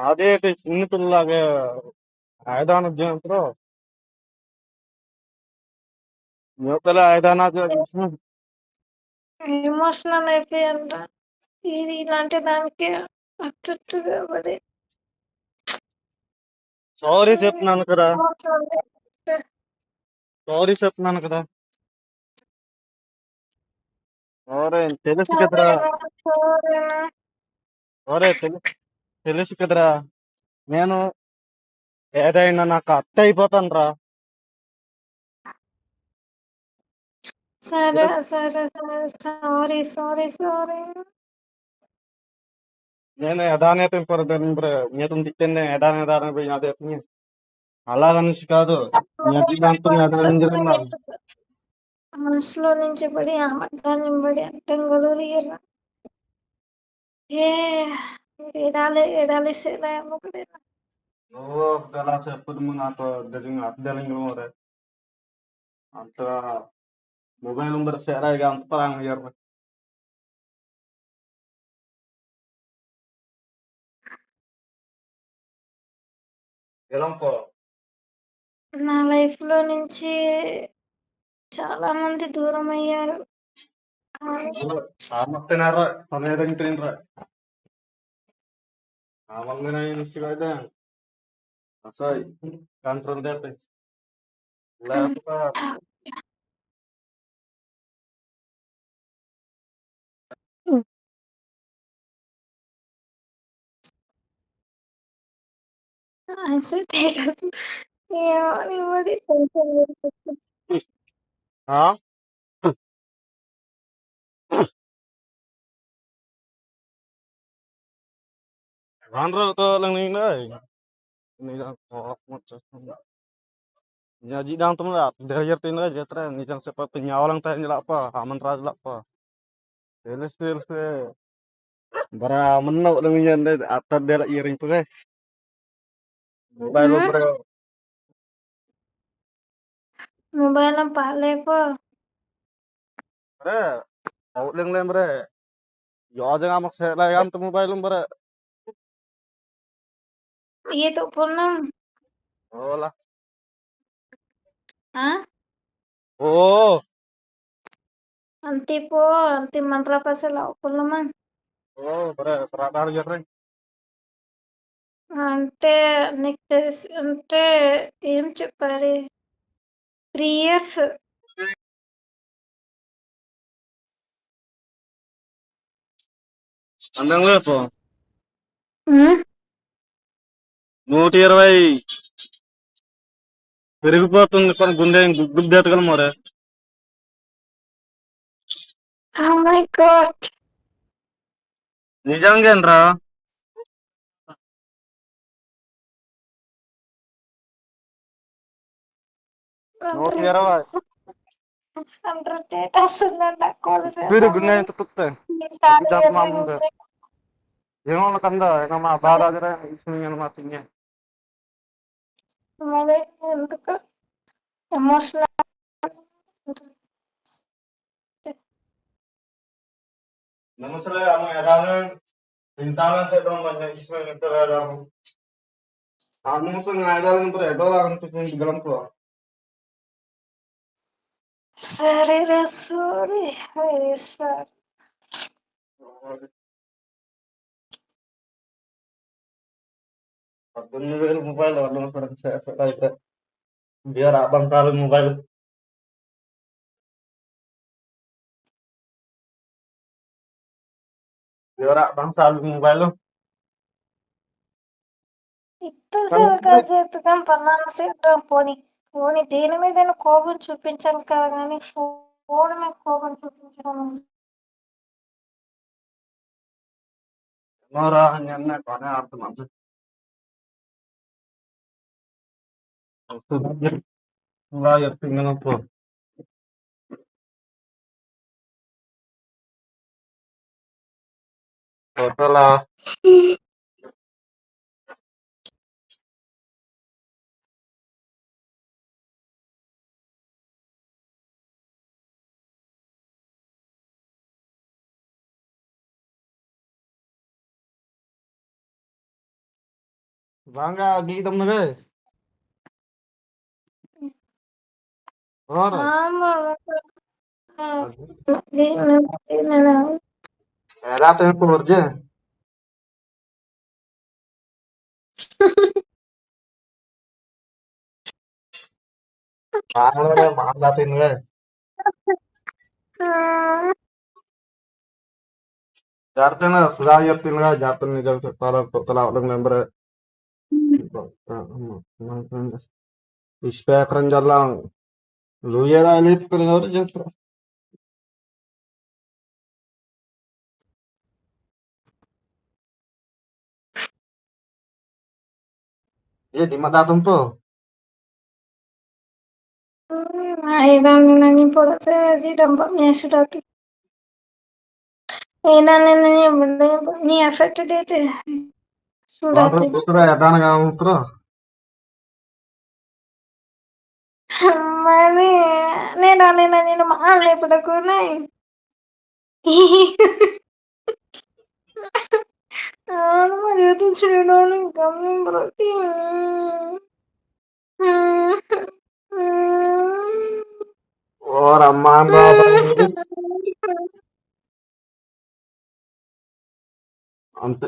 అదేటి చిన్న పిల్లలాగా ఐదాన ఉద్యమంతో యువతల ఐదాన ఎమోషనల్ అయిపోయంట. ఇది ఇలాంటి దానికి అట్టట్టుగా పడి సారీ చెప్తున్నాను కదా, ఎమోషనల్ సారీ చెప్తున్నాను కదా. ఓరే తెలుసు కదరా, సరేనా సరేనా ఓరే తెలుసు కదరా. నేను ఏదైనా నాకు అత్త అయిపోతాను రా. సరే సరే సరే సారీ సారీ సారీ నేను యథానేత నేతం తిట్టండి యథానేదాన పోయి అదే అలాగనేసి కాదు. మీ అభిమానంతో యథానింజన్నారు. మనసులో నుంచి పడి ఆ మడ్డాన్ని పడి అడ్డం గొలురియరా ఏ ఎడాలి ఎడాలి సేలా ఒకడేనా నువ్వు అలా చెప్పదు నాకు అర్థలింగ మరే అంత మొబైల్ ನಂಬರ್ ಸೇರಾಗ ಅಂತ ಪರಂಗ ఎలంపో నా లైఫ్ లో నుంచి చాలా మంది దూరం అయ్యారు. సామర్థ్యనార సమేతం తినరా ఆమంగన ఇన్స్టిగైతే అసలు కంట్రోల్ చేస్తే లేకపోతే ఏమని కొంచెం ఆ రాన్రావుతో నీగా నీగా కోపం వచ్చేస్తుంది. Nyaji dang temen lah, dari yertin lah jatra, ni jang sepa penyawalang tanya lah apa, aman raz lah apa. Teles teles bara aman nak dengan yang atas dia lah iring tu kan. Mobile lo bre, mobile పాలేపో bre, out leng leng bre. Yo jang amak se lah yang tu mobile lo bre. ये तो Poonam Oh lah, हाँ oh, అంతే పో అంతే మంట్రా పసల పూర్ణమా oh bre, beradar jatra. అంటే నీకు తెలిసి అంటే ఏం చెప్పాలి 3 years Andang lo apa? 120 పెరిగిపోతుంది పని గుండె గుడ్డు ఎత్తగలం మరే. Oh my god నిజంగానరా 120 100 status ఉందంట స్పీడ్ గుండె ఎంత తుత్తే ఈసారి దాంత ఎర్రింగ్ మామూలు ఏమో కంద మా బారాజరా ఇసుని మా తింగే మరి ఎందుకు ఎమోషనల్ నమస్కారం అమ్మ ఎదాలు ఇంతాన సేద్దాం మన ఇసుని ఎత్తరాము ఆ నమస్కారం ఎదాలు నుండి ఎదోలా అనిపిస్తుంది గలంపో సరే రా సారీ సార్ 18,000 మొబైల్ అనవసరం అయితే బియర్ అబంతాలు మొబైల్ బియర్ అబంతాలు మొబైల్ ఇత్తసరిగా చేద్దాం పన్నాను చేద్దాం పోనీ పోనీ దేని మీద కోపం చూపించాను కదా కానీ ఫోన్ మీద కోపం చూపించడం నోరా అన్న కొనే అర్థం అంత ఇలా చెప్తున్నాను total Bangga gigit temen gue. Ora. Ama gini. Era tem porje. Bangga mahalatin gue. Jartena sudayartin gue jarten ni jauh setara total orang member. Ispek renjalang. Lu ya lah lip kering orang jauh. Iya di mana tempo? Nani pora aji dampaknya sudah tuh. Nani ni affected itu sudah Orang tuh. putra ya tanah kamu putra. Mana nani mahal nih pada ku nih. Itu sudah nani kamu berarti. Orang mana bang? Ante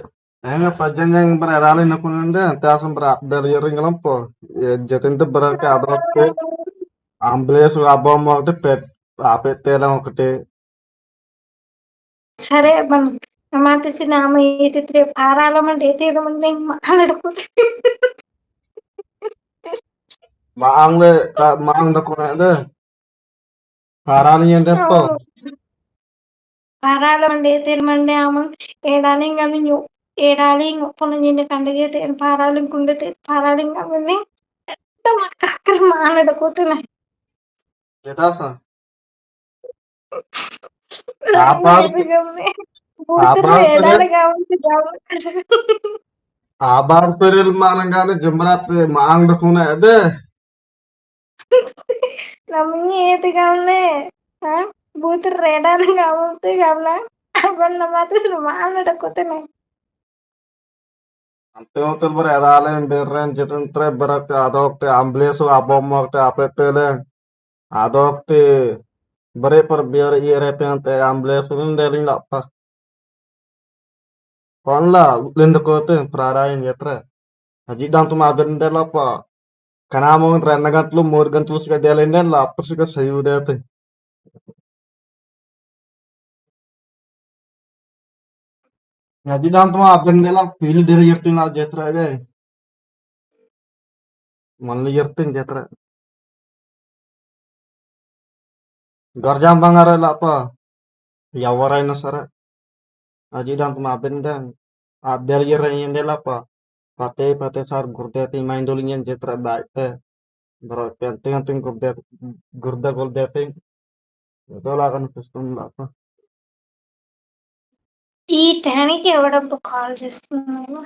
fajen yang beralih nak kunde ante asam berat dari ring lampo ya jatin te berake adok te amble su abom waktu pet ape te lang kete సరే మాకు నామ ఏది పారాలమంటే ఏదేదమంటే మాట్లాడుకుంటే maang le ka maang da kunde parani yang depo అవును పారాలమంటే ఏదేమంటే ఆమె ఏడాలి కానీ ఏడాలి పొన్న నిండి కండగైతే పారాలు గుండెతే పారాలు కానీ అక్కడ మాట్లాడుకుంటున్నాయి kita sa abar ఏది కానీ కూతురు abar peril ఏడాలి కావాలి abar peril manangane jemrat maang da kunde namanya itu kamu butuh redan kamu tuh kamu apa nama tuh semua ada kota nih ante hotel beralih berren jatin tre berake adok te amble su abom waktu ape te le adok te bere per biar iere pe amble su ndeling lappa Konla linda kote prarayin yetra. Haji dang tuma abendel apa? Kanamo rennagatlu morgantlu suka delenden la apa suka sayu dete. Haji dang tuma abendel la feel diri yertin la jetra ge. Manli yertin jetra. Garjam bangare la apa? Yawarai nasara. Haji dang tuma abendel. Abdel yerin del apa? Pate sar gurdeti main dolingen jetra baik te. Bro penting penting gurda gurdeti. Itu lah kan custom lah apa. ఈ టైంకి ఎవడబ్బా call చేస్తున్నాను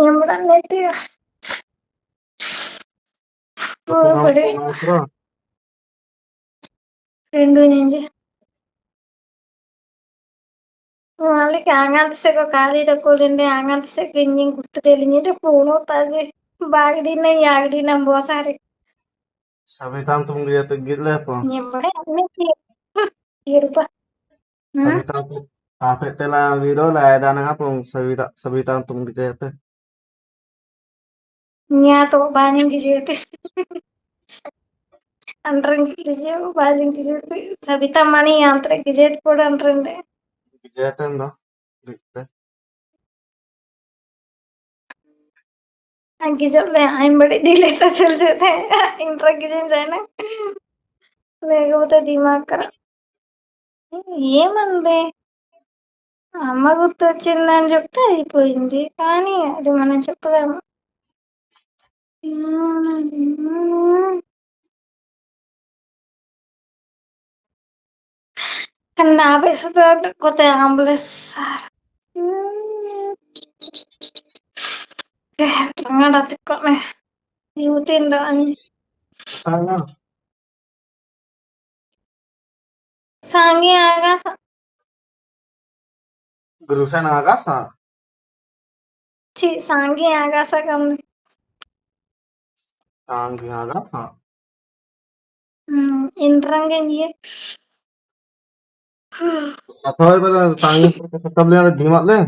ఎవడన్నైతే Tapi nang పడే pura రెండు నుంచి వాళ్ళకి ആങ്ങാന്തസൊക്കെ കാലിടക്കൂലിന്റെ ആങ്ങാന്തസൊക്കെ ഇനിയും കുത്തിട്ടെലിഞ്ഞിട്ട് പോണു Taj ബാഗഡിനെ യാഗഡിനെ ബോസാറ് sabitan tum dia tegile apa? ഞമ്മടെ അമ്മ തീർപ്പ Sabitan tum ape tela video la dana ngapung sabitan tum gete. ഞാൻ തോ ബാനിക്ക് ചെയ്ത് అంటారండి బాలింకి చేతి సబితమ్మని యాంత్రకి చేతి కూడా అంటారండి Gete no. Gete. అంకి చెప్పలే ఆయన బడి డీలైతే తెలిసేదే ఇంట్రకి చేయండి లేకపోతే దిమాగ్ ఖరాబ్ ఏమంది అమ్మ గుర్తొచ్చిందని చెప్తే అయిపోయింది కానీ అది మనం చెప్పలేము కానీ నా వయసుతో కొత్త ambulance sir Jangan kok nih ngikutin doanya Sana sangi agak gerusan agasa. Sanggi agasa kami. Sangking agak. Inrangnya dia. Apa itu sangking tetap lihat dimat deh.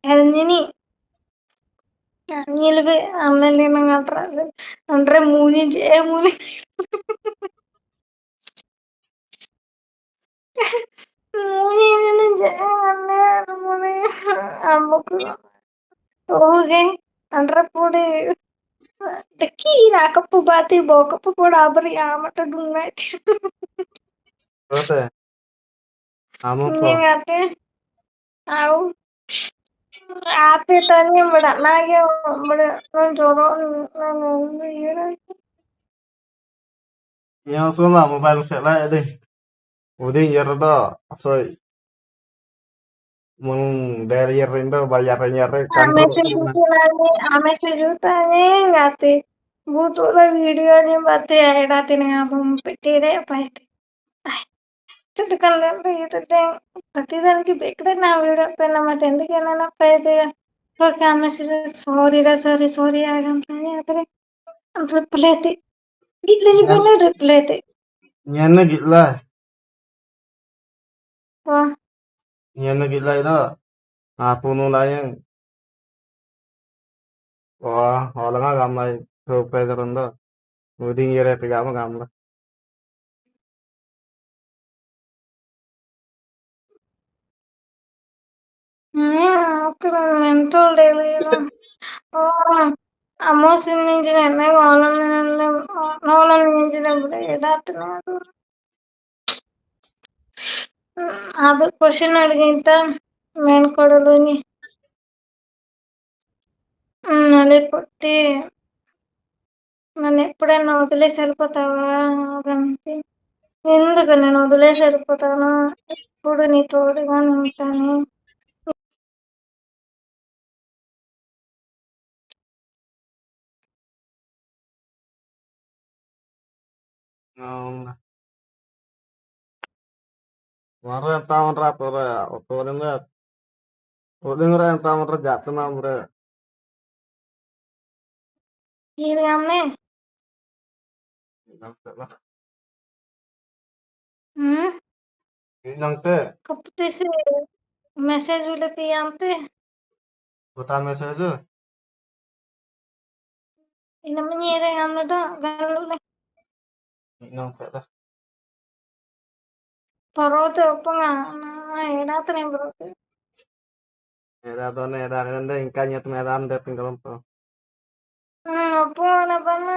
ini lebih ಆಮೇಲೆ ನಂಗೆ ಅಟ್ರಾಸ್ ಅಂದ್ರೆ ಮೂನಿ ಮೂನಿ ಮೂನಿ ಅಮ್ಮకు ಹೋಗಿ ಅಂದ್ರೆ ಪುಡಿ Deki nakapu bati bokapu ಕೂಡ abri amata dungai Terus ya, kamu kok. ngate au ape tani bada nage bada non joro non Yang semua mobile set lah deh. Udah ya rada, so mung dari rindu bayar kantor. ఆమె చూస్తానే ngate butuh lah videonya bate ada tina abang petire apa itu itu kan itu deh berarti kan ki bekre na video pena mate ఎందుకైనా నా పైతే okay ఆమె sorry రా sorry ఆగంతానే అతనే reply అయితే గిట్ల చెప్పిన రిప్లై అయితే Nyana gila, వా nyana gila itu. Aku nulayang. Wah, orang nggak gamai. Rupai terunda. Udah ngira tiga apa gambar. Okay mental daily అమ్మోసిన నుంచి ఎన్నో వాళ్ళని మించినప్పుడు ఏడాస్తున్నాడు అవి క్వశ్చన్ అడిగితే మేనకోడలుని లేకపోతే నన్ను ఎప్పుడైనా వదిలేసి వెళ్ళిపోతావా అదంతే ఎందుకు నేను వదిలేసి వెళ్ళిపోతాను ఎప్పుడు నీ తోడుగానే ఉంటాను Mara yang tahu rata ya. Otorin lihat. Udah ngira yang tahu jatuh namanya. ఇది అమ్మే Bilang teh, kapatte se message ulit అంతే buta message. namanya ఏదో అన్నట్టు గనులే Bilang teh dah. తర్వాత ఒప్పంగా ఏడాతనే bro Era ada ingkanya tuh medan deh tinggal tuh. ఒప్పంగా పన్న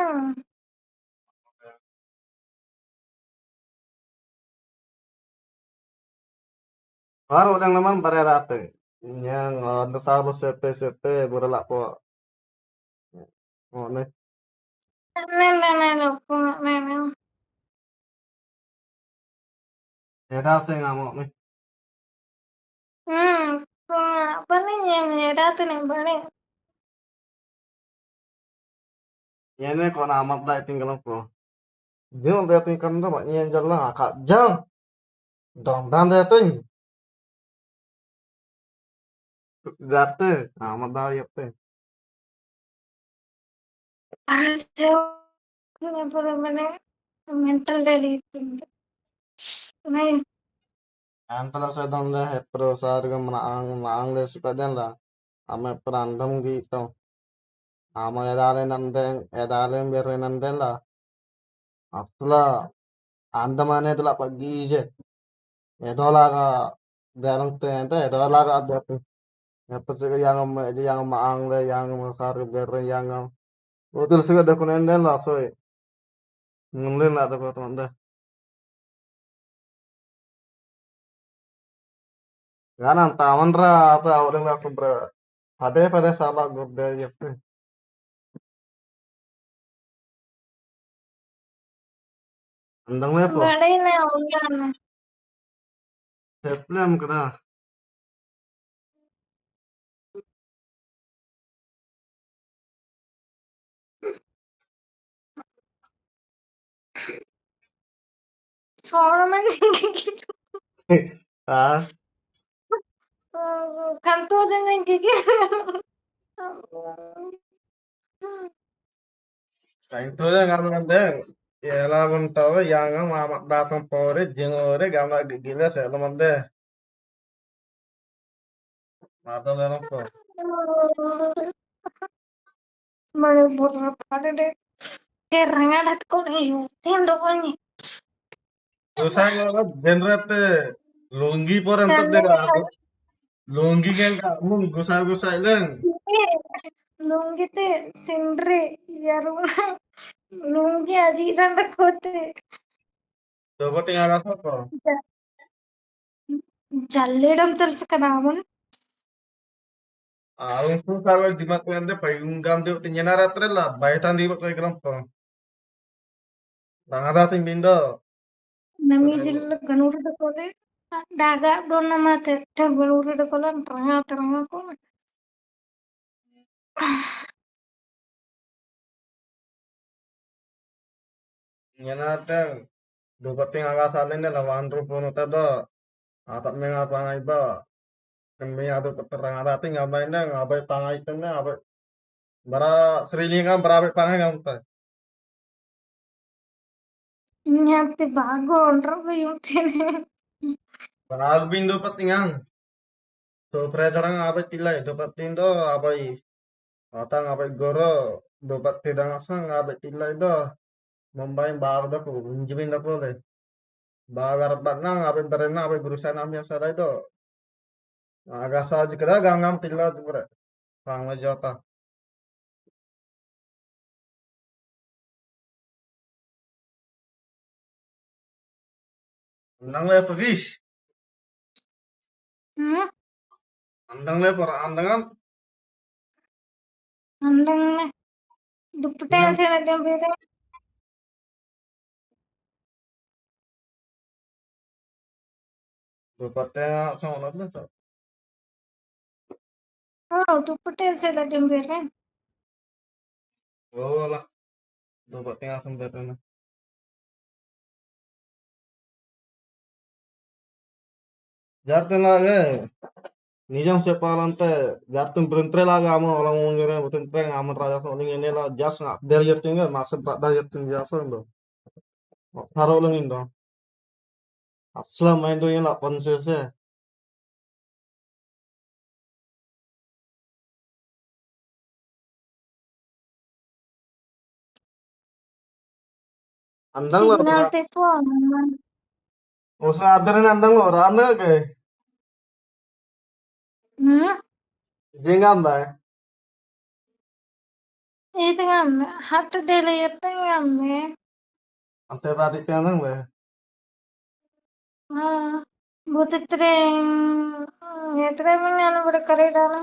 Baru yang naman barerate. Yang ada sahur sete buralak po. Oh nih, నేను ఒప్పంగా నేను era teh nggak mau nih. పని ఏడాతనే పని Ya ini kok amat dah tinggal po. Dia udah tinggal tuh banyak yang jalan akak jam. Dong dan deh tuh. Date, amat dah ya teh. అరసే మన mental daily Antara saya dong deh, pro sarga mang deh suka deh lah. Ame perandam gitu. Ama edale bere nanden lah. Atulah andamane tuh lah pagi je. Edola ka dalang teh ente edola ka ada tuh. Apa sih yang mang deh yang sarga bere yang betul sih ada kunen deh lah soy. Ngulin lah tuh teman deh. Kan antaman ra atau orang lah sebra. Pada salah gurde ya tuh. Andangnya po. బడైనా ఉన్నాను Problem kena. చూడమని Ah, kantor jeng gigi. Ampun. Kaintunya ngarang ఎలా ఉంటావో యాంగ మా దాతం పోరే జింగోరే గమ గిగిల సెలమందే మాతో Mana buruk pada deh. Keranga dat ko na yutin do ko ni. Usai kalau genre lunggi poran tuh Kami deh aku lunggi kan kamu gusai-gusai leng lunggi te sindri yaru lunggi ajiran kote. coba tinggal kasih apa జల్లేయడం తెలుసు కదా అవును. alung susah lah di makuan deh payung gam deh tinggal ratre lah baitan di bakal kerampo rangada ting bindo ನಮೀಜಿಲ್ಲ ಗನೂರು ಕೊಲೆ ಡಾಗ ಡೋನ್ನ ಮಾತೆ ಗನೂರು ಕೊಲೆ ರಂಗ ತರಂಗ ಕೊಲೆ tinggal ratre dua tinggal kasih nih lah wan rupo nota do atap mengapa ngai ba kami ada keterangan ting ngapain deh ngapain pangai tengah apa bara serilinga berapa pangai ngapain nyati bago onra yutine Bago bindo patingang so prejarang apa tilai dapat tindo apa atang apa goro dapat tidak asang apa tilai do membain bago da ko unjimin da ko le bagar batnang apa berena apa berusaha am yang sadai do agak saja kada gangam tilai tu bre pang jota andang le pagis hmm andang le para andangan andang na duppute inang asena dembere dapatnya sama lah so duppute asena dembere oh lah dapatnya asam berena jarten lagi నిజం చెప్పాలంటే జాతకం ప్రింట్రేలాగా ఆమె వాళ్ళ ముంగరే ప్రింట్రే ఆమె రాజా సోనింగ్ ఎన్నేలా చేస్తున్నా దేలు చెప్తుంది మాసం దా చెప్తుంది చేస్తుందో సరవలం ఇందో అసలు మైండ్ ఇలా పని చేసే అందంలో signal tepo aman usah abarin అందంలో రాన్నకే hmm జింగంబా itu ngamme hatta dele yetta ngamme అంతే బాధి పేనంబే butitreng yetreng nganu bada karedana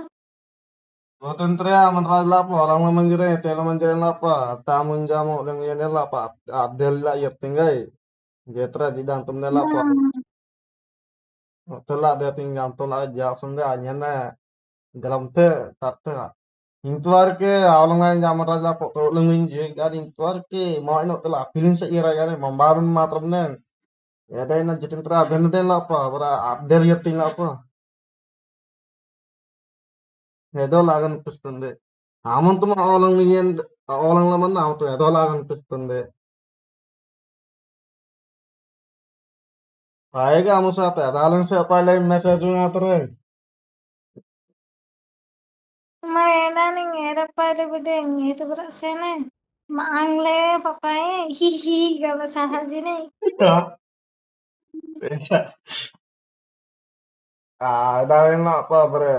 Botentre aman rajla po orang manjire tela manjire lapa tamun jamu yang yene lapa adel la yertingai getra di dantum ne lapa hmm tela dia tinggal tola aja senda anyana dalam te tatte ఇంతవరకే అవలంగా జామరాజా పొట్టోళ్ళ నుంచి కానీ ఇంతవరకు మా ఆయన ఒకవేళ feelings అయ్యారా కానీ మా బాబుని మాత్రం ఏదైనా జితింత్ర అభిన్నదేలాప అవరా అద్దెలు చెప్తున్నాప ఏదో లాగా అనిపిస్తుంది ఆమంతం అవలంలో మంది ఆమెతో ఏదో లాగా అనిపిస్తుంది పైగా ఆమె సేప ఎదాలని సేపాలి మెసేజ్ మాత్రమే mainan ngere pare bede itu berasene mangle papai hihi kalau sahaja nih ఎదాలని apa bre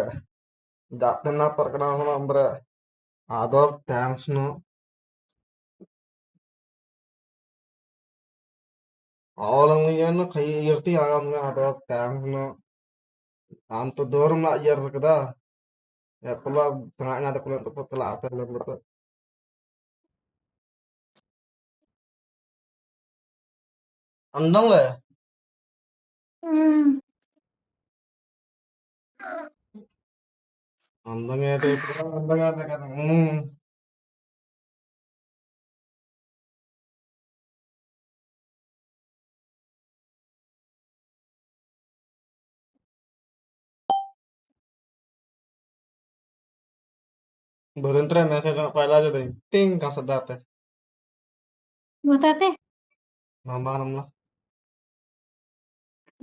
datin na perkenalan bre ador thanks no అవలంగా కై ఎర్తి ఆగంగా ador thanks no అంత దూరం అయ్యారు కదా ఎప్పుడు tengahnya ada kulit tepuk telah apa yang betul andong lah hmm andongnya itu andongnya itu kan Baru entra message sama file aja deh. Ting, kan sedap teh. Buat teh, Nambah lah.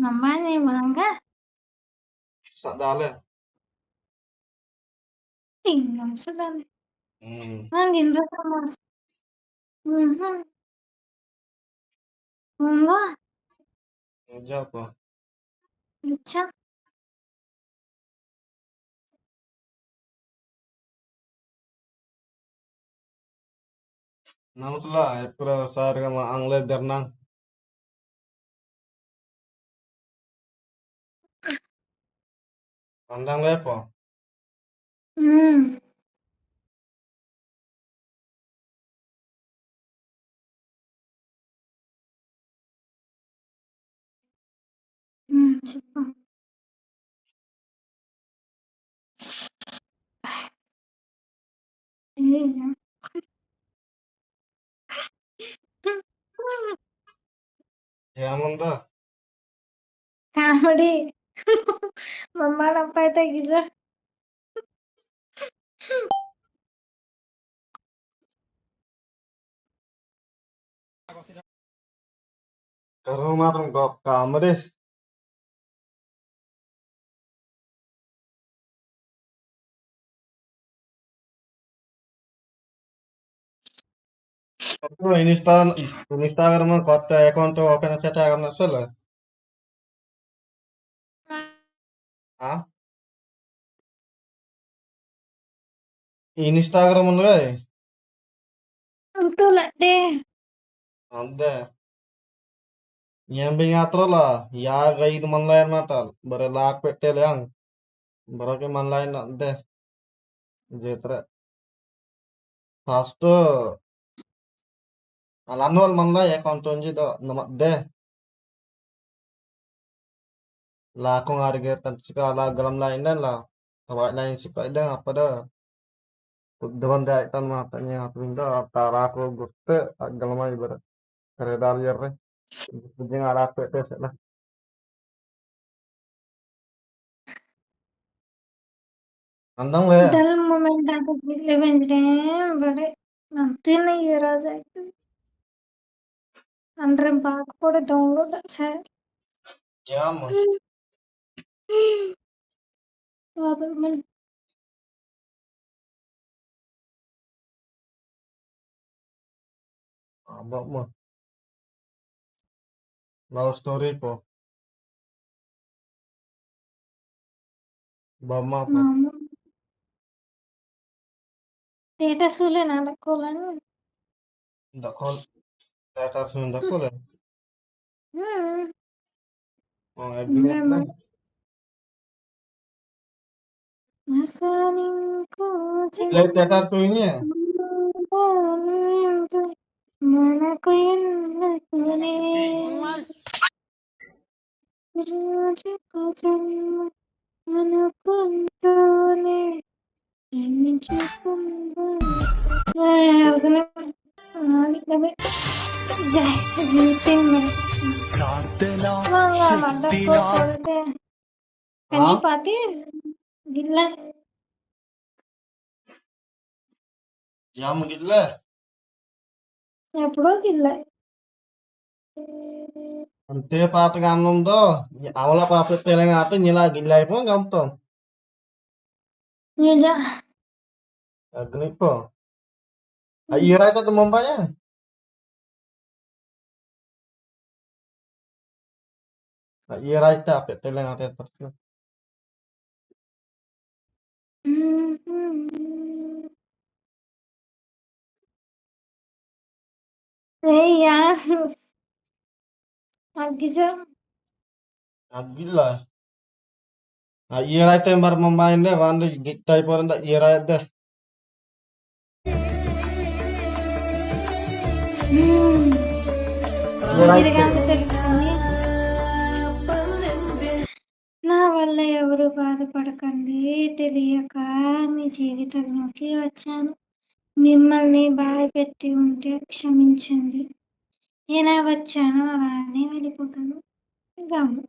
namanya mangga, Sak dale. tinggal sedang. Hmm. Angin sama. Mhm. Enggak, Aja apa? bisa. Nang sela, epra sar sama angle bernang. Pandang lepo. Hmm. Cepat. Iya. Jangan dah. Kamu di mama apa itu gitu? Ke rumah tuh kok kamu deh. Aku Instagram kota account tuh open set agam nasıl? Ah? Instagram lu Itulah deh. Anda. Nyambi ngatro lah. Ya gay itu man lain matal. Berelak petel yang. Berake man lain deh. Jetra. Pastu. Alanol man lah ya account tuh do nama deh. Lah aku ngarige tan sekala galam lain dan lah. Tawak lain sih dah apa dah. Dewan dah tan matanya tuinda antara aku guste galam aja ber. Keredar ya. Jadi ngarap petel lah. Andang le. Dalam momen aku pilih benjreng, bade nanti nih ya raja itu. Andre pak pada download saya. Jam. Wah, men. Abang mah. Love story po. Bama po. Mama. Data sulit ada kolan. Ndak call. Data sun ndak call ya. Hmm. Oh, Enggak agreement mah. lah. Masalingku Lihat data tuh ini ya. mana ku yang lakuni raja kajanmu mana kuntune ingin cukup begini lagi tapi jai gitu nih nggak ada kok deh ini Hah? pati gila Jam gitu lah. ఎప్పుడో గిల్ల Ante pat ngamnom to. Awala pa pet peleng ate nyila gilai po ngam to. Nyonya Agni po. Ayira itu temumpanya. Ayira itu pet peleng ate terus. iya lagi jam Agila. Ayira itu mar memain deh. Wandu gitai po ndak ayira deh. Ayira ఇది itu. కానీ తెలుసుకొని నా వల్ల ఎవరు బాధపడకండి తెలియక మీ జీవితంలోకి వచ్చాను మిమ్మల్ని బాధ పెట్టి ఉంటే క్షమించండి ఎలా వచ్చానో అలానే వెళ్ళిపోతాను గమ్ము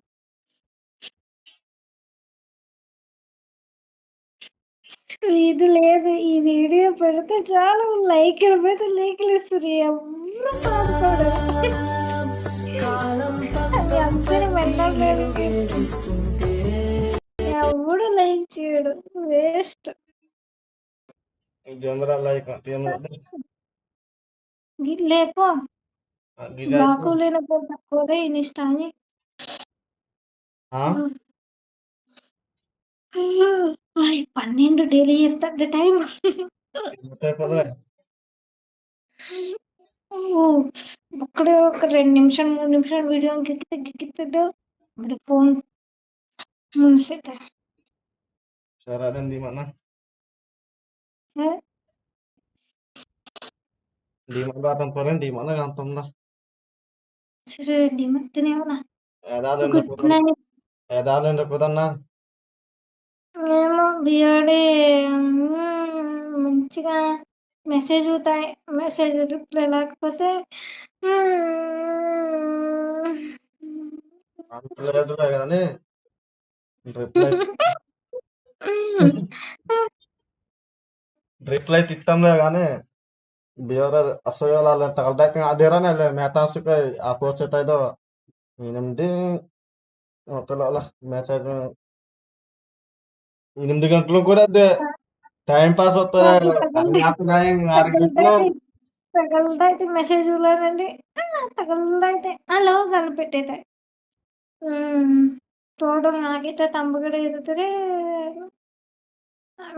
ఇది లేదు. ఈ వీడియో పెడితే చాలు లైకుల మీద లైకులిస్తారు. ఎవ్వరు బాధపడరు. అది అంతేనా మెంటల్ లేడీకి. ఎవడు లైక్ చేయడు. వేస్ట్. జమరా లైక్ లేపో బాకు లేనప్పుడు తక్కువగా ఇన్నిస్తాని 12 డైలీ ఎంత టైం ఒక్కడే ఒక 2 నిమిషాలు 3 నిమిషాలు వీడియో గిక్కితే మరి phone మున్సితే saradan di mana? Di mana temporin di mana gantung lah. సరే di మధ్యనేమన్నా ఏదాదండ గుడ్ నైట్. ఏదాదండ కుదన్నా ఏమో బిఆర్డే మంచిగా మెసేజ్ అవుతాయి. మెసేజ్ రిప్లై లేకపోతే అంతలేదులే కానీ రిప్లై రిప్లై తిత్తంలే కానీ బియర్ అసలు తగలటాక అదేరానే మెటాసుక ఆ పోస్ట్ అయితే ఎనిమిది మొత్తం మెసేజ్ 8 గంటలు కూడా అదే టైం పాస్ అవుతుంది తగలదైతే మెసేజ్ చూడలేనండి. తగలదైతే హలో కనిపెట్టేదే ತೋಡು ಆಗಿತ್ತ ತಂಬಗಡೆ ಇರುತ್ತದೆ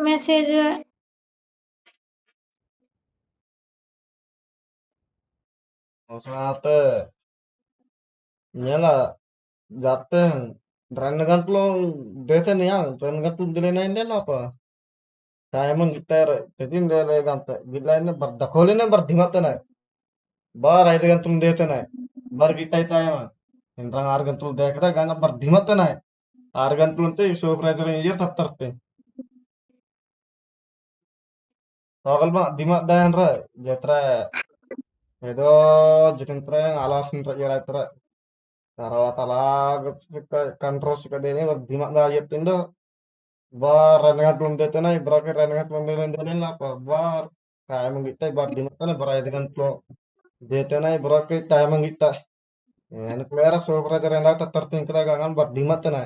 ಮೆಸೇಜ್ అయితే ఇలా చెప్తే 2 గంటలు దేతనియా 2 గంటలు దిలేనైందే లోప టైಮ್ ಗಿಟ್ಟಾರ ತೆಗಿಂದ ಅಂತ ಗಿಡ್ಲೈನ ಬರ್ ದಕೋಲಿನ ಬರ್ ಧಿಮತನ ಬಾರ್ 5 ಗಂಟಲು ದೇತನ ಬರ್ గిట్టైతాయ ఇంట్రా 6 గంటలు దేకదా గంగ బర్ ధిమతన 6 గంటలు ఉంటే సూపర్వైజర్ ఇయర్ తత్తర్తే తోగల్మ ధిమ దాయన్ర జత్ర ఏదో జితింత్ర ఆలోచింత్ర ఇయరైత్ర తర్వాత అలాగ కంట్రోల్స్ కదేని ధిమగా చెప్పిందో బార్ 2 గంటలు ఉండేతేనే ఇబ్రాకి 2 గంటలు ఉండేది బార్ టైಮ್ గిట్ట బార్ దిమతనే బర్ 5 గంటలు దేతేనే ఇబ్రాకి టైమ్ గిట్ట నేను ప్లేయర్ సూపర్వైజర్ ఎలా తత్తర్తే ఇంకదా గంగన్ బర్ దిమతనే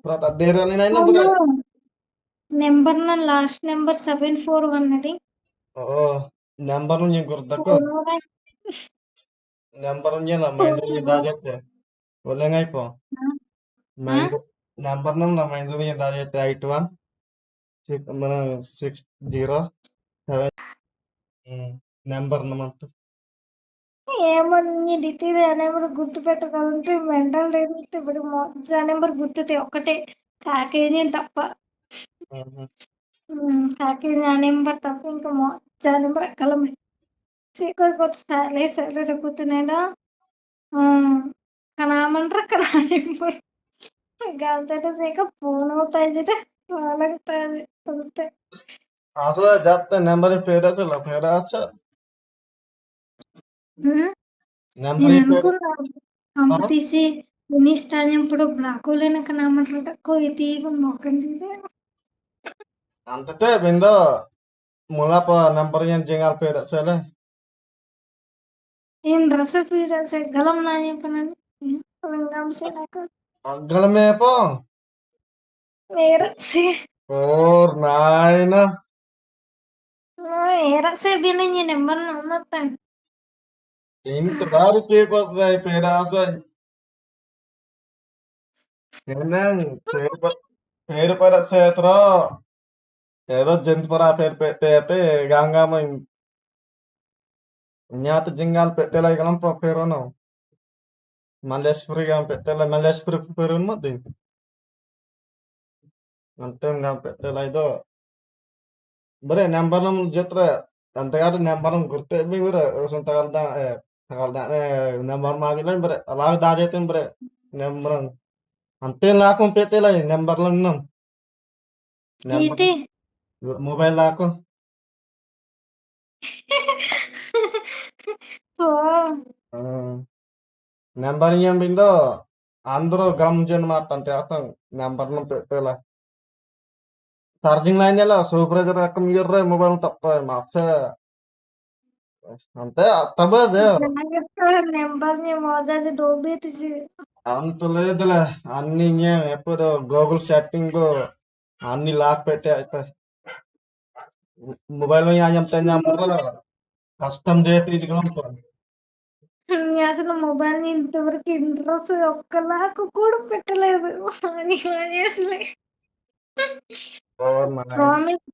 తర్వాత దేరని నైనా బర నెంబర్ నా లాస్ట్ నెంబర్ 741 అది ఓ నెంబర్ నుంచి గుర్తకు నెంబర్ నుంచి మైండ్ దాజెtte ఒలేంగైపో మైండ్ నెంబర్ నా మైండ్ నుంచి దాజెtte 81 మన 607 నెంబర్ నమంత ఏమని డిటీవీ అనేప్పుడు గుర్తు పెట్టగలంటే మెంటల్ లేదంటే ఇప్పుడు మొజ్జా నెంబర్ గుర్తుతే ఒక్కటే కాకేని తప్ప కాకేని ఆ నెంబర్ తప్ప ఇంకా మొజ్జా నెంబర్ ఎక్కలం సీక్వెన్స్ సైలే లేకపోతున్నాడా కనామంటారు కదా నెంబర్ గంతట సేక ఫోన్ అవుతాయి వాళ్ళకి అంతే আসলে যাতে నెంబర్ పేరు అసలు పేరు అసలు నెంబర్ నేను పేరు అనుకున్నా కంప తీసి ఇన్నిస్తాను ఇప్పుడు బ్లాక్ లేనక నామంటారు తీగ మొక్కండి అంతటే విందో mulapa నెంబర్ yang jengal పేరు అసలు ఏం రస పీడ గలం నా చెప్పనండి నాకు గలమే po era ఓర్ నాయన se viene y నెంబర్ నమ్మతాను ఇంత దారి చేయబోతున్నాయి పేరు అసలు పేరు పేరు చేతరా ఏదో జంతు పరా పేరు పెట్టే అయితే గంగామ జ్ఞాత జింగాలు పెట్టేలా గలం పేరు మల్లేశ్వరి పెట్టేలా మల్లేశ్వరి పేరు మధ్య అంటే పెట్టేలా ఇదో ಬರೇ ನೆಂಬರ್ ನಮ್ ಜತ್ರ ಅಂತಗಾರ ನೆಂಬರ್ ನಮ್ ಗುರ್ತೆ ಬಿ ಬರ ತಗಲ್ದ ತಗಲ್ದ ನೆಂಬರ್ ಮಾಗಿಲ್ಲ ಬರೇ ಅಲಾಗ ದಾಜೈತೆ ಬರೇ ನೆಂಬರ್ అంతే లాకు పెట్టేలా నెంబర్లు ఉన్నాం అయితే మొబైల్ లాకు నెంబర్ ఏం బిందో అందరూ గమ్ జన్ మాట అంటే అర్థం నెంబర్లు పెట్టేలా ఛార్జింగ్ lainnya సూపర్వైజర్ ఎక్కడ మొబైల్ తప్ప మస్తు అంతే తప్పదు నెంబర్ని మోజాజి డోబేతిసి అంత లేదులే అన్ని ఇంకే ఎప్పుడు గూగుల్ సెట్టింగ్ అన్ని లాక్ పెట్టి మొబైల్ में यहाँ जमते हैं కస్టమ్ చేయించగలం అసలు మొబైల్ ఇంతవరకు ఇంట్రెస్ట్ ఒక్కలాకు కూడా పెట్టలేదు అని అసలే ప్రామిస్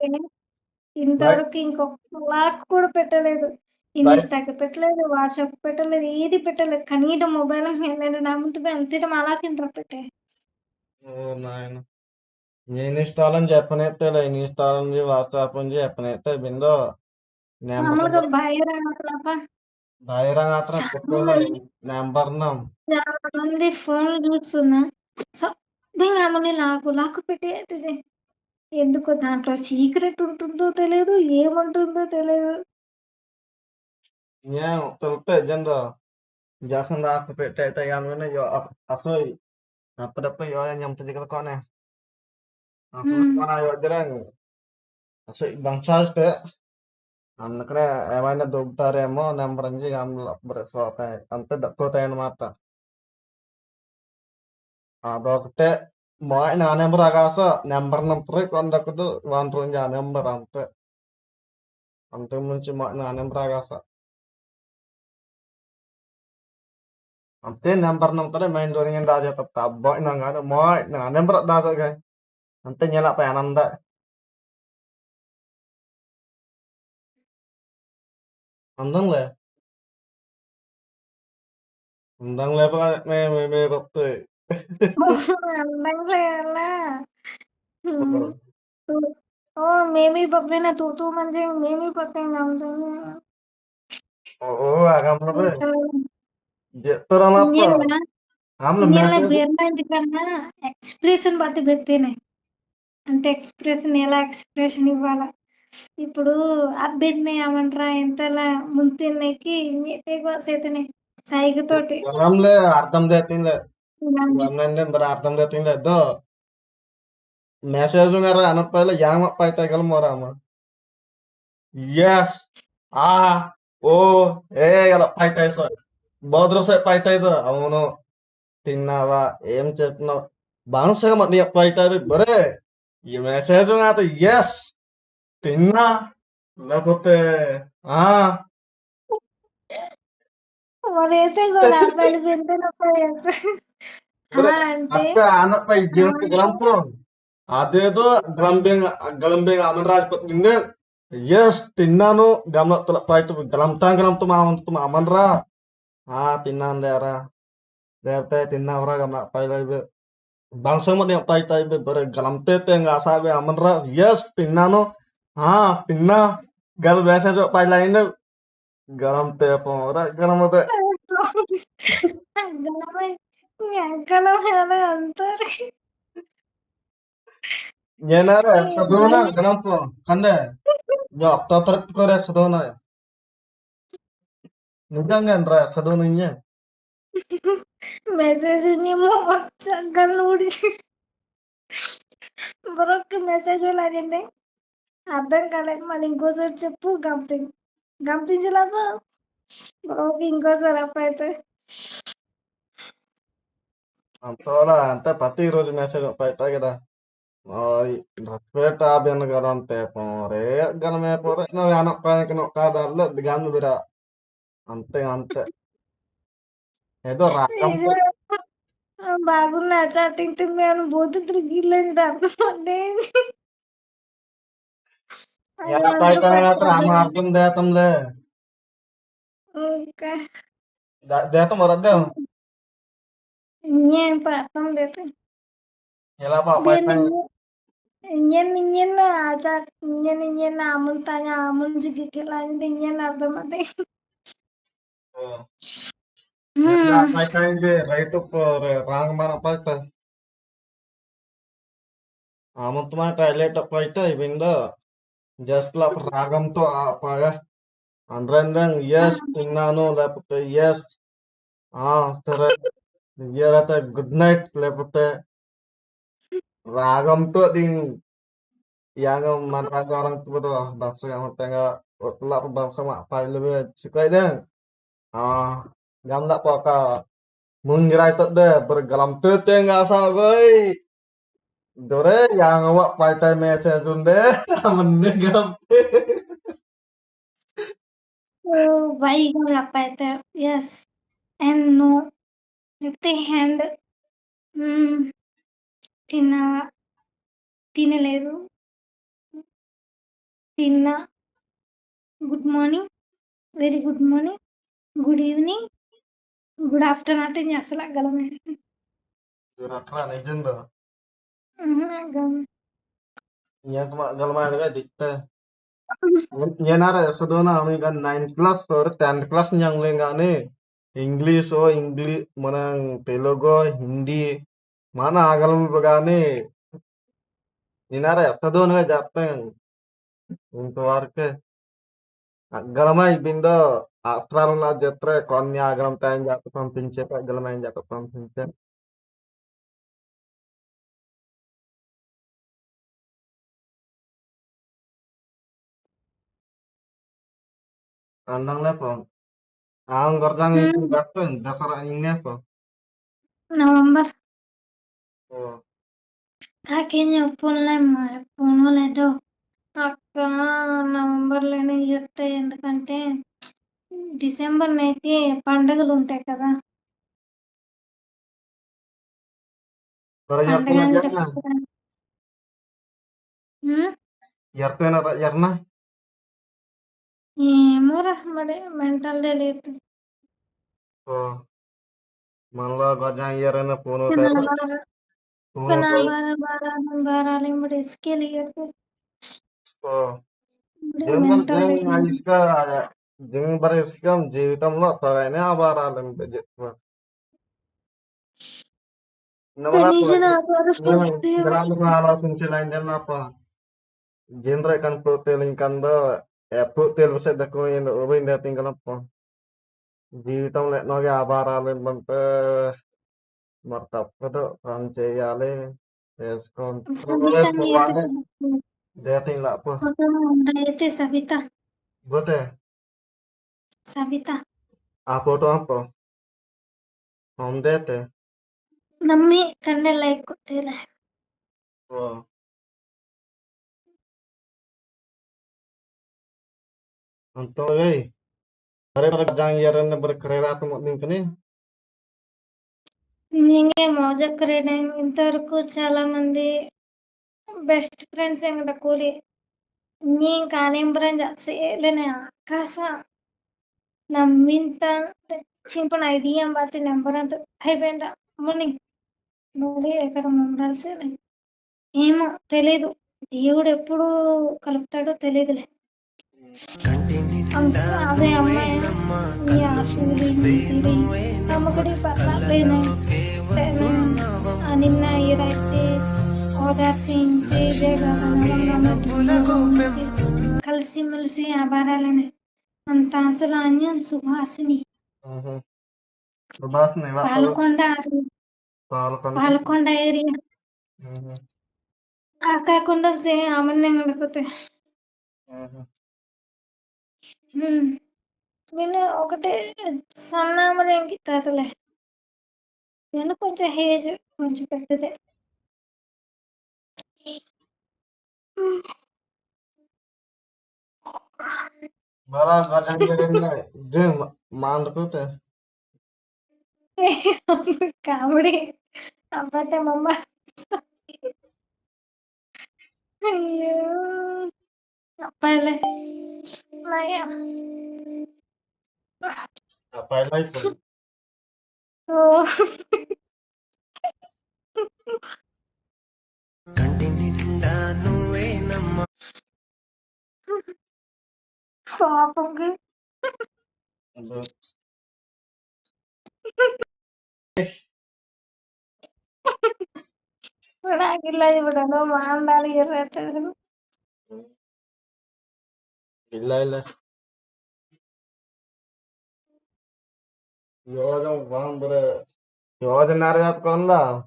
ఇంతవరకు ఇంకొక లాక్ కూడా పెట్టలేదు. ఇన్‌స్టాకి పెట్టలేదు, వాట్సాప్ పెట్టలేదు, ఏది పెట్టలేదు. కనీసం మొబైల్ నేను నమ్ముతున్నా అంతేట అలాకింట్రా పెట్టే. ఓ నాయన నేను ఇన్స్టాల్ చెప్పనైతే ఇన్స్టాల్ నుంచి వాట్సాప్ నుంచి చెప్పనైతే బిందో మామూలుగా బహిరంగ బహిరంగ నెంబర్ చాలా మంది ఫోన్లు చూస్తున్నా సంథింగ్ ఆమెని లాక్ పెట్టేది ఎందుకో దాంట్లో సీక్రెట్ ఉంటుందో తెలియదు, ఏముంటుందో తెలియదు. తెలుపుతాయి జనరు జాసం లాక్ పెట్టయితే కానీ అసలు అప్పుడప్పుడు యోగా చెంపుతుంది కదా కొనే అసలు మన వద్దరే అసలు బంచాస్తే అందుకనే ఏమైనా దొబ్బుతారేమో నెంబర్ నుంచి బ్రెస్ అవుతాయి అంతే దక్కుతాయి అన్నమాట అదొకటే బాయ్ నా నెంబర్ ఆకాశ నెంబర్ నంపరు కొందకుదు వన్ రోజు ఆ నెంబర్ అంతే అంతకు మించి నా నెంబర్ ఆకాశ అంతే number నంపరే main doringin daja tetap boy nang ada moy nah nember daja guys nanti nyala pa ananda andang le pa me bakte అందంగా ఎలా మేమీ పక్కన తూ మంది మేమీ పక్కన oh agam le jetoran apa amle ಬೇರೆ కన్నా ఎక్స్ప్రెషన్ బట్టి పెట్టేనే అంటే ఎక్స్ప్రెషన్ ఎలా ఎక్స్ప్రెషన్ ఇవ్వాలా ఇప్పుడు అభ్యర్థిని ఏమంటారా ఎంతలా ముంతికి చేతనే సైగతోటి amle అర్థం చేతింది ఇవన్నీ మరి అర్థం చేతింది అదో మెసేజ్ మేర అనపైల యాంగ్ పైతే గల మోరామ yes ఓ ఏ గల పైతే సో బోద్రసే పైతే అవును తిన్నావా ఏం చేస్తున్నావు బాగా మరి పైతే బరే ఈ మెసేజ్ నాతో ఎస్ తిన్నా లేకపోతే ఆ మరైతే కూడా అబ్బాయిలు అంటే అక్క అనపై జీవిత గలంపు అదేదో గలంబింగ్ అమన్ రాజపతి ఎస్ తిన్నాను గమల పైతే గలంతా మా అమన్ రా తిన్నాను లేరా లేకపోతే తిన్నావురా గమ Paila bangsa mo yang tay bere galam tete nggak sabe aman ra yes tinna no tinna gal biasa so pai lain galam te pora galam te అంటారు nyenare sadona galam po kande yo to trip kore sadona nijangan ra sadona nya message చక్కలు బ్రోకి message అదండి అర్థం కాలేదు మళ్ళీ ఇంకోసారి చెప్పు గమనించలేదు బ్రోకి ఇంకోసారి అప్ప అయితే అంతోలా అంతే ప్రతి రోజు మెసేజ్ పైతా కదా respect aben garam te pore galme pore no anak panik no kadal digamu bira అంతే ఏదో రాగం బాగున్నా చాటింగ్ మేము బోధ గిల్లని అంటే ఎలా బయట అర్థం దేతంలే దేతం వరద్దాం Ingin Pak, kamu datang. ఎలా Dia బయట ingin aja, ingin amun tanya amun juga kilain ingin atau mati. ఎలా బయట రైతు రాంగ్ మన బయట ఆమంతమాట వెళ్ళేటప్పుడు అయితే ఇవిందో జస్ట్ లా రాగంతో ఆపాగా అందరం ఎస్ తిన్నాను లేకపోతే ఎస్ సరే ఇయ్యాలైతే గుడ్ నైట్ లేకపోతే రాగంతో దీని yang manfaat orang tua tuh bangsa yang tengah pelak bangsa mak pai lebih suka deh ah ngam nak poka mengira itu deh bergalam tete nggak asal gue dore yang awak pai tai mese sunde menegam Oh, why Lapita? Yes and no. If the hand తిన్న తినలేదు తిన్న good morning very good morning good evening good afternoon అంటే నేను అసలు అగ్గలమే ratra legend tuh అగ్గలం yang cuma galam ada dikte nyenare sedona kami kan 9 class or 10 class yang lenggane English oh English manang Telugu Hindi mana agalam begane nyenare sedona jateng untuk warga galamay bindo astral na jatre konya agalam tayang jatuh pampince pak galamay jatuh pampince andang lepo ang gordang itu jatuh dasar ini apa November oh నాకేం చెప్పులేమ్మా పోనలేదు అక్క నవంబర్లోనే ఇస్తాయి ఎందుకంటే December నేకి పండుగలు ఉంటాయి కదా Yartena పండుగలు yarna జరుపుకోవడానికి yartena yarna ఏమోరా మరి మెంటల్ తెలియదు oh malah gajang yarna puno tayo puno నా tayo బారాలు ఇప్పుడు ఇసుకెళ్ళి oh ఇప్పుడు jangan mental jangan ngayis ka jangan baris kam జీవితంలో తగైన ఆభారాలు begitu naman ako కనీసం నా బాధ grabe ko ఆలోచించి lang din apa genre kan protein kan do protein sa dako yun ubay dating kan po జీవితంలో ఎన్నోగా ఆభారాలు ఏమంటే మరి తప్పదు పని చేయాలి వేసుకొని సబితని పోవాలి dating lah po ఫోటో అయితే bote Sabitha foto apa home date నమ్మి కన్నె లైక్ కొట్టేలా oh untuk Hari jang yaran berkereta tuh mungkin నింగే మోజక్కరేనే ఇంతవరకు చాలా మంది బెస్ట్ ఫ్రెండ్స్ ఎంగట కూలి నీ కానింబరం సేలనే ఆకాశ నమ్మింత చింపన ఐడియా బాతి నెంబర్ అంత అయిపోయింట ముని మూడి ఎక్కడ ఉండాల్సి ఏమో తెలీదు దేవుడు ఎప్పుడు కలుపుతాడో తెలియదులే అవే అమ్మాయి ఈ ఆశువులు తీరి నమ్మకడి పర్లేనే నిన్న ఈరైతే ఓదార్చించి కలిసిమెలిసి ఆభారాలని అంత అసలు అన్యం Suhasini berbahas nih pak Palakonda soal konten Palakonda area ఆ కాకుండా సే ఆమెను నడిపోతే నేను ఒకటే సన్నామరేంకి తాతలే నేను కొంచెం హేజ్ కొంచెం పెద్దదే malah kadang yaran jeng mandek tuh comedy అబద్ధమమ్మ అయ్యో అబ్బాయిలే నయం apa lagi pun ఓ పాపంకి నాకు ఇలా ఇవ్వడం మా అందాలు ఎర్రట్లేదు gila lah yoga bang ber yoga nariat kon lah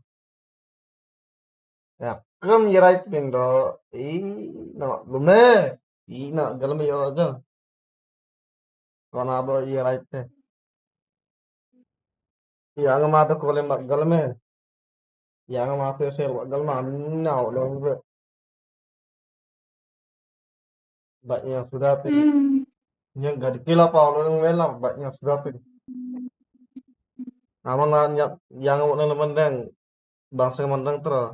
ya Kem yerait pindo. No lume. Na galam yo aja. Kona abo yerait te. Yang ma to kole mak galme. Yang ma fe se galma na lo banyak sudah pe. Hmm. Yang gadi kila pa lo ngela banyak sudah pe. Aman na yang mo na mandang bangsa mandang tro.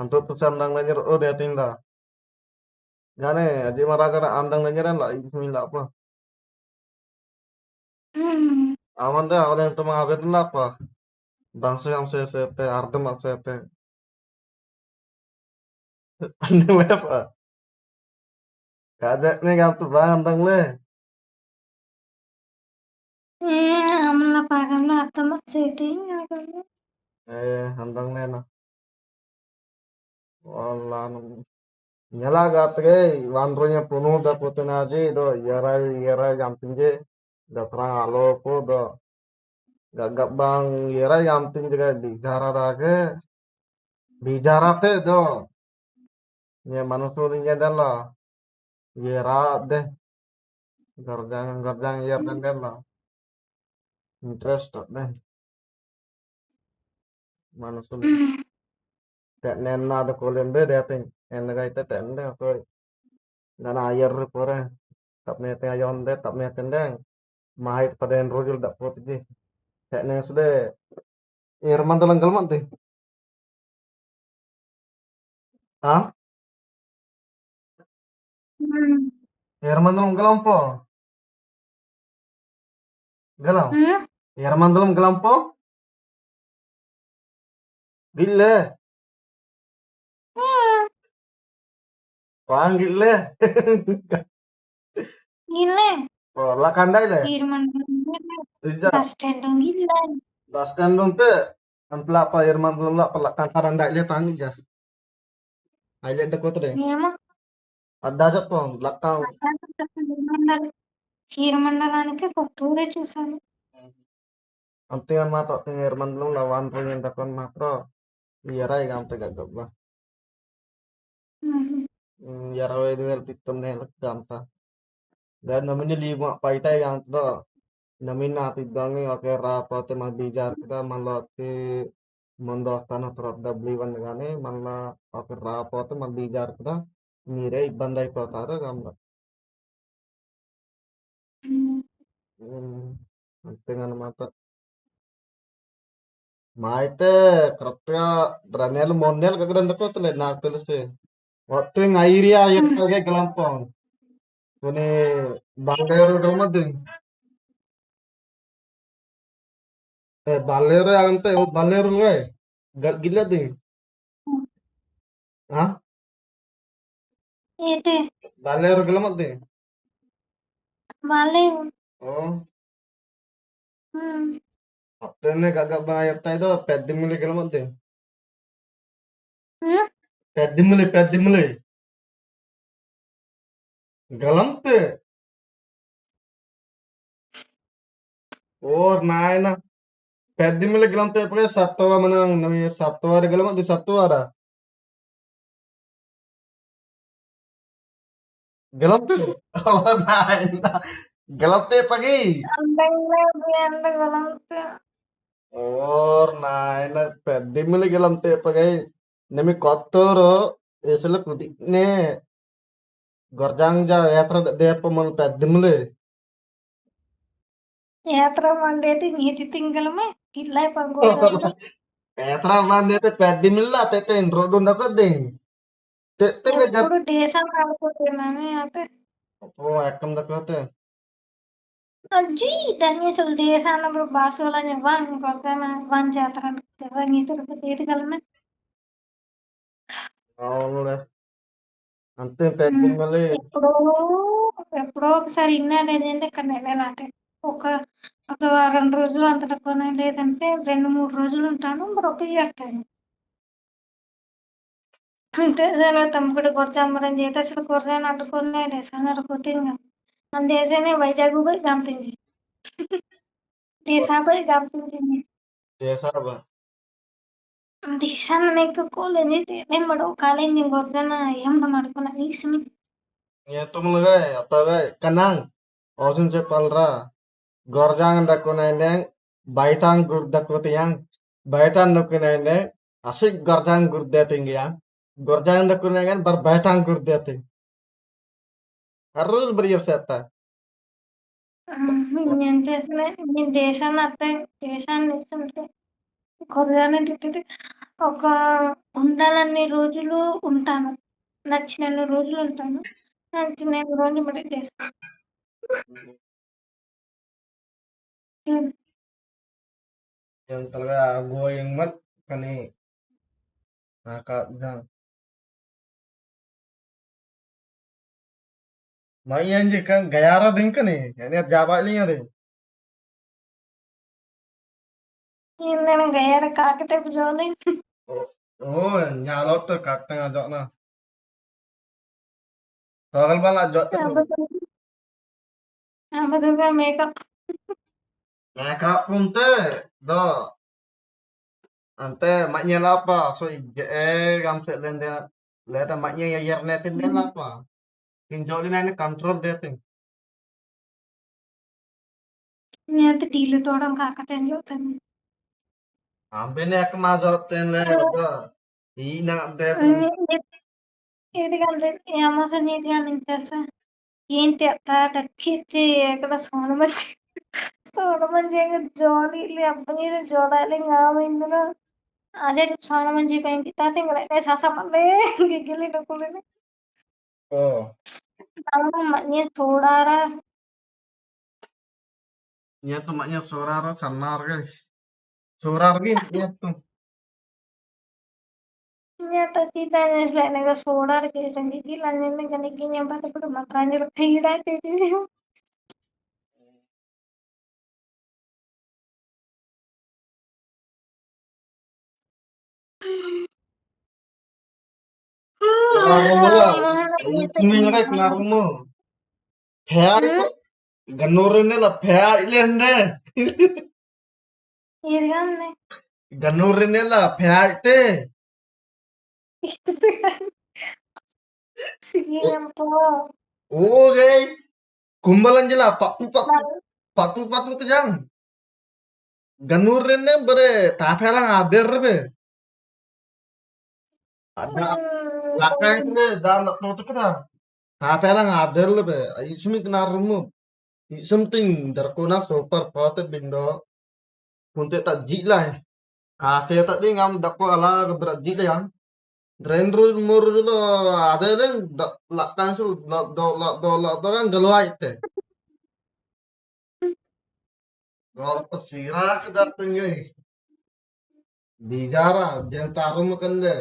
Anto tusan dang nanyer o de tinda. Gane aji maraga andang nanyer la bismillah apa. Hmm. Aman da awal yang tuma abet na apa. Bangsa yang sete ardem sete. Ande apa? Kajak nih gam tu bang andang le. Amna pagamna artamat setting agama. Andang le na. Wallah nyala gatre wanronya penuh da putuna aji do yarai jam tinggi da terang alo po do gagap bang yarai jam tinggi juga di jara dage di jara te do nya manusia adalah yara deh garjang yar dan deh interest deh manusia Hmm. tak nena ada kolen be deh ting en gai te ten deh ko dan ayer pore tak mete ayon deh tak mete deng mahit pada en rojul dak pot ji tak nes deh irman dalang galman ting ah Hmm. irman dalam galam po galam Hmm. irman dalam galam po gille Hmm. panggil le Gila. oh la kandai le Irman Rizal bus stand dong gila. bas kandung te an pelapa irman dalam la pelak kantaran dai le panggil ja aile de kotre Memang adda japon lakau హీరమండలానికి కొత్తూరే చూసాను. antingan mato ting irman dalam lawan punya takon matro yarai gam te gagab ba హుహు. yarai duel pitum ne lek gam ta dan namanya lima paitai yang to namin natin dangi oke rapote magbijar kita maloti mondo tanah terap dabliwan gane malla oke rapote magbijar kita mire ibandai protara gamla హ్మ్. అంతేగాని mata మా అయితే కరెక్ట్‌గా 2 నెలలు 3 నెలలు గక్కడ ఉండకపోతలే నాకు తెలిసి మొత్తం ఐరియా హ్మ్. ఎక్కడికే గెలంపాం కొన్ని బంగారు డొమది బాలేరు అంతే బాలేరు గిల్లది హ్మ్. ఆ ఏంటి? బాలేరు గిలమద్ది వాళ్ళే ఓ హ్మ్. మొత్తాన్ని గగ్గ ఇర్తా ఇదో పెద్దిమ్మిలి గిలమద్ది హ్మ్. పెద్దిమ్మిలి గలంపే ఓ నాయన పెద్దిమ్మిలి గిలంతే ఇప్పుడే సత్తువ మన సత్తువారి గిలమద్ది సత్తువారా గిలంతే ఓ నాయన గిలంతే పగి అందంగా ఉంది అందగలంతే. ఓర్ నాయన పెద్దిమ్మిలి గిలంతే పగి nemi kottoro esele kutikne gorjangja yatra depa mon peddimle యాత్ర మండేది నీతి తింగలమే గిల్లాయి పగోజాములు. yatra bandete peddimilla tete rodu ndakoding tete gajap ఎప్పుడు డేసా ఆడుకుంటున్నాను అయితే oh ekam dakote అజ్జి దాన్ని అసలు డేసా అన్నప్పుడు బాసోలని ఇవ్వాలి కొడతాను వన్ చేస్తాను నీ తిరుపతి ఏది కలమే. అవునులే అంతే పెద్దిమ్మలి ఎప్పుడో ఎప్పుడో ఒకసారి ఇన్నాను ఏంటంటే ఇక్కడ వెళ్ళాలంటే ఒక ఒక 2 రోజులు అంత తక్కువనే లేదంటే 2-3 రోజులు ఉంటాను రొప్పి చేస్తాను అంతే సరే తమ్ముడు కొడచామరం చేత అసలు కొరసాను అడ్డుకునే డేసాను కొట్టింగా మన దేశాన్ని వైజాగ్ పోయి గమతించి డేసా పోయి గమతించింది desa ba ದೇಶಾನಕ್ಕೆ ಕೋಲಂದಿದೆ ಏನ್ ಮಾಡೋ ಕಾಲೇಜ್ ನಿಂಗೆ ವರ್ಷನ ಏನ್ ಮಾಡ್ಕೊಳ ಈಸ್ನಿ Ya tumulga atawe kanang osun cepalra gorjang dakuneneng baitang gur dakutiang baitan dakuneneng asik gorjang gur datingiang gorjang dakuneneng bar baitang gur dating harus berseta నేను చేసిన నేను దేశాన్ని అత్తే దేశాన్ని ఇస్తుంటే కొరగానే తిట్టితే ఒక ఉండాలన్ని రోజులు ఉంటాను నచ్చినన్ని రోజులు ఉంటాను నచ్చిన రోజులు బట్టి చేస్తాను yang talaga going mat kani naka jang mai yanji kan gayara din kani yani jaba liya de నేను గయ్యార కాకతే జోలి oh nyalot to kakta ngajak na soal bala jot to బదులుగా makeup naka punte do ante maknya lapa so gam se lende leta maknya ya yer netin den lapa pinjolin ini control dating నేనైతే టీలు తోవడం కాకతే అని చెప్తాను ambene ek mazor ten le do ina dating ఎందుకంటే Amazon నీట్గా మీకు తెలుసా ఏంటి అత్త డక్కిచ్చి ఎక్కడ సోనమంచి జోలి ಇಲ್ಲಿ ಅಪ್ಪನಿಗೆ ಜೋಡಾಲಿ ಆమె ಇಂదులో అదే సోనమంచి పైకి తాత ఇంక ససమల్లే గిగిలి డొక్కులని oh ನಾವು ಮನೆ ಸೋಡಾರ nya tuh maknya soraro sanar guys sorar gin nya tuh ತತ್ತಿದ್ದಾನೆ ಸೋಡಾರ ಗಿಗಿಲ್ಲ ನಿನ್ನ ಗನಿಗಿನ ಬಾತ ಬಿಡು ಮಕ್ಕಳ ಕೈಡಾಗ್ತೈತಿ kenapa ya seminggu hmm deh kenapa Phai ganurin la phai lende ಇರ್ಗನ್ನೆ ganurin la phai te ಸಿಗಿಯಂಪೋ oh gay kumbalan jela patu patu patu patu ke jang ganurin ne bere tapelang ader be ada lakang ne dan tutu kada tapelang ader be ismi kenarumu something darkona super prote bindo punte tak jila ase tak ding am dakko ala berat jila yang Renru murlo adere lakang su do kan galwai te gol sira ke dateng bijara jen tarum kende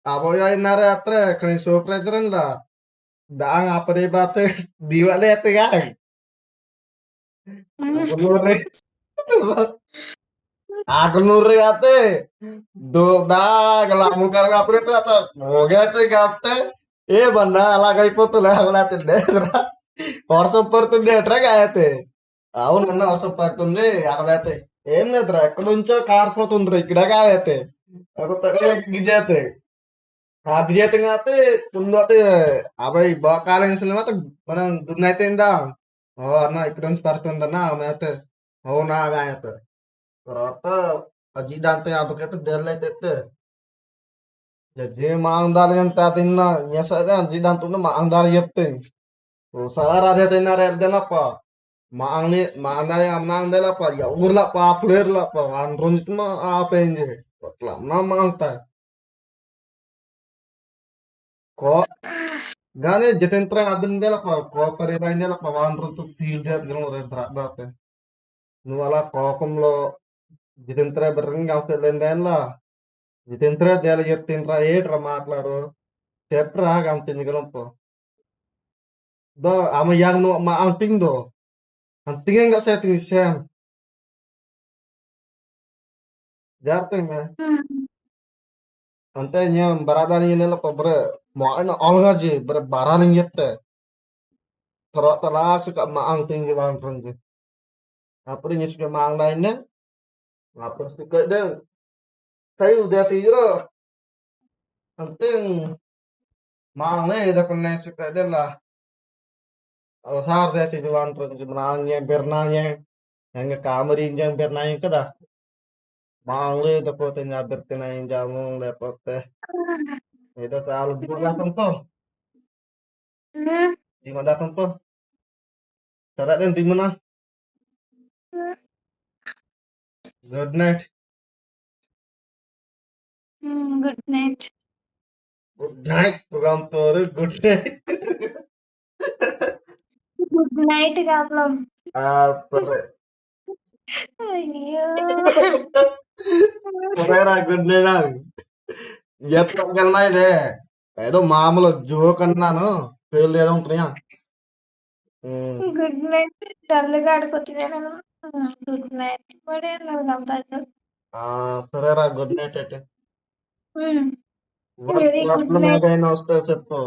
aboya inare atre kani sopre trenda daang apa de bate diwale te gai agunure agunure ate do da galamu kal kapre trata moge te kapte banda ala gai foto la ala te de WhatsApp पर तुमने अठरा काय ते అవునన్నా వర్షం పడుతుంది అక్కడైతే ఏం లేదురా ఎక్కడి నుంచో కారిపోతుండ్రు ఇక్కడ కాదైతే గిజైతే ఆ గిజైతే అయితే ఫుల్ అయితే అబ్బాయి బాగా కాలేజీలో అయితే మనం దున్నైతే ఇందా ఓ అన్న ఇక్కడ నుంచి పడుతుందన్న అవునైతే అవునా అయితే తర్వాత అజీ దాంతో అప్పకైతే డెల్ అయితే जे मांगदार जनता तिन्ना nyasa अजी दांतो मांगदार येते सारा ada tenare delapa maangni amnang delapa ya urla pa player la pa andron itu mah apa enje lah nama angta kok gane jeten tra adun delapa ko pare bain delapa andron tu field det gelo re berat bape nu ala ko lo jeten tra bereng gau se lenden lah jeten tra del yertin tra matlaro tepra gam tin gelom po do ama yang no ma anting do antingnya enggak setting sem jarting ya Antenya baradani nela pabre mo ana olga ji bre baraling yette tara tara suka maang tinggi bang prenge apre ni suka maang lainnya ngapre suka de Kayu udah tidur, penting mana ya kena suka dia lah. Sar dia tiduran terus sebenarnya bernanya yang ke kamar yang bernanya ke dah. Mangli dapat nyabir tenain jamu dapat teh. Itu selalu di mana tempat? Hmm, Di mana tempat? Cara dan di mana? hmm, Good night. good night. Good night. Program tuh good night. Good night kamu. Ah, sore. Ayo. Sore lah good night lah. Jatuh kan main deh. Itu మామూలు joke అన్నాను fail చేయడం Priya good night డల్‌గా ఆడుకొచ్చినా నేను. Good night పడేయాలి అసలు. సరేరా good night అయితే హ్మ్. Work very good problem night. ఏదైనా వస్తే చెప్పు